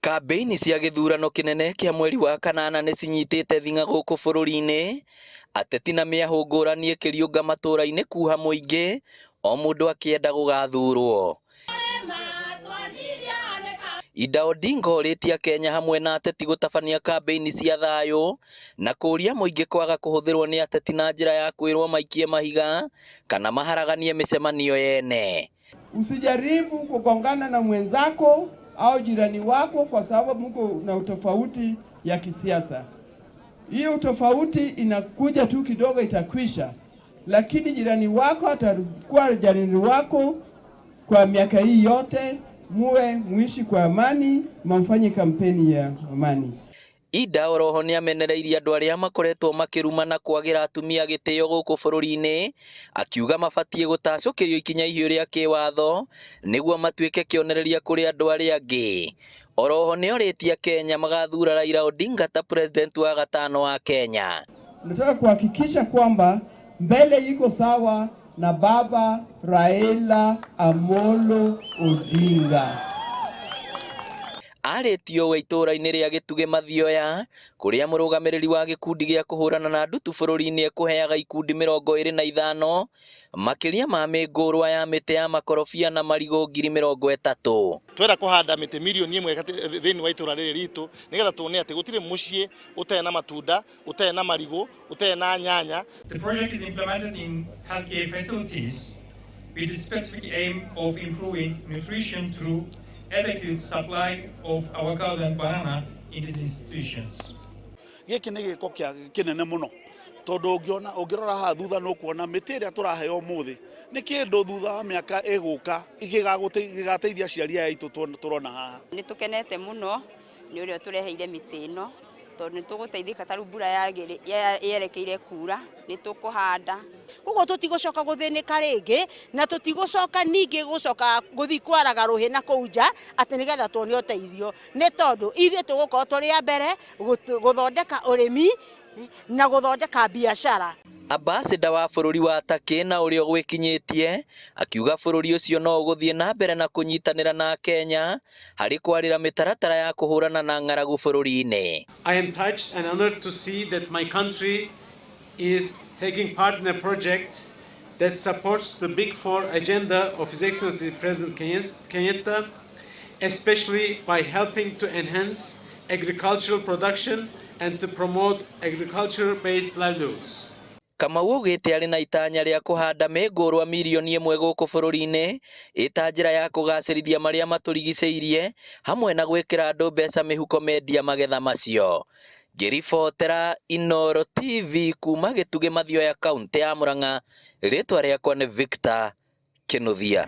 Kambeini cia gĩthurano kĩnene kĩa mweri wa kanana nĩ cinyitĩte thing'a gũkũ bũrũri-inĩ, ateti na mĩahũ ngũrani ĩkĩriũnga matũũra-inĩ kuuha mũingĩ, o mũndũ akĩenda gũgathurwo. Raila Odinga orĩtie Kenya hamwe na ateti gũtabania kambeini cia thayũ na kũũria mũingĩ kwaga kũhũthĩrwo nĩ ateti na njĩra ya kwĩrwo maikie mahiga kana maharaganie mĩcemanio yene. Usijaribu kugongana na mwenzako au jirani wako kwa sababu mko na utofauti ya kisiasa. Hiyo utofauti inakuja tu kidogo itakwisha, lakini jirani wako atakuwa jirani wako kwa miaka hii yote. Muishi kwa amani, mfanye kampeni ya amani. Ida oroho nĩ amenereirie andũ arĩa makoretwo makĩrumana kwagĩra atumia gĩtĩo gũkũ bũrũri-inĩ, akiuga mabatiĩ gũtacũkĩrio ikinya ihiũ rĩa kĩwatho nĩguo matuĩke kĩonereria kũrĩ andũ arĩa angĩ. Oroho nĩ orĩtie Kenya magathura Raila Odinga ta president wa gatano wa Kenya. Nataka kuhakikisha kwamba mbele iko sawa na baba Raila Amolo Odinga. Arĩtio wa itũũra-inĩ rĩa Gĩtugĩ Mathioya, kũrĩa mũrũgamĩrĩri wa gĩkundi gĩa kũhũrana na ndutu bũrũri-inĩ ekũheaga ikundi 25 makĩria ma mĩũngũrwa ya mĩtĩ ya makorobia na marigũ 30,000. Twenda kũhanda mĩtĩ milioni 1 thĩinĩ wa itũũra rĩrĩ ritũ, nĩgetha tuone atĩ gũtirĩ mũciĩ ũtarĩ na matunda, ũtarĩ na marigũ, ũtarĩ na nyanya. The project is implemented in healthcare facilities with the specific aim of improving nutrition through adequate supply of avocado and banana in these institutions. Gĩkĩ nĩ gĩko kĩnene mũno, tondũ ũngĩrora haha thutha nĩ ũkuona mĩtĩ ĩrĩa tũraheo ũmũthĩ nĩ kĩndũ thutha wa mĩaka ĩgũka gĩgateithia aciari aya aitũ tũrona haha. Nĩ tũkenete mũno nĩ ũrĩa tũreheire mĩtĩ ĩno, tondũ nĩ tũgũteithĩka tarĩ mbura yerekeire kuura, nĩ tũkũhanda. Koguo tũtigũcoka gũthĩnĩka rĩngĩ na tũtigũcoka ningĩ gũthiĩ kwaraga rũhĩ na kũu nja atĩ nĩgetha tuone ũteithio, nĩ tondũ ithuĩ tũgũkorwo tũrĩ a mbere gũthondeka ũrĩmi na gũthondeka biacara. Ambassador wa bũrũri wa Turkey na ũrĩa gwĩkinyĩtie akiuga bũrũri ũcio no ũgũthiĩ na mbere na kũnyitanĩra na Kenya harĩ kwarĩra mĩtaratara ya kũhũrana na ng'aragu bũrũri-inĩ. I am touched and honored to see that my country is taking part in a project that supports the Big Four agenda of His Excellency President Kenyatta, especially by helping to enhance agricultural production and to promote agriculture-based livelihoods. Kamau augĩte arĩ na itanya rĩa kũhanda mĩũngũrwa milioni 1 gũkũ bũrũri-inĩ ĩta njĩra ya kũgacĩrithia marĩa matũrigicĩirie hamwe na gwĩkĩra andũ mbeca mĩhuko mendia magetha macio. Ngĩribotera Inooro TV kuma Gĩtugĩ Mathioya kaunti ya Murang'a, rĩtwa rĩakwa nĩ Victor Kĩnuthia.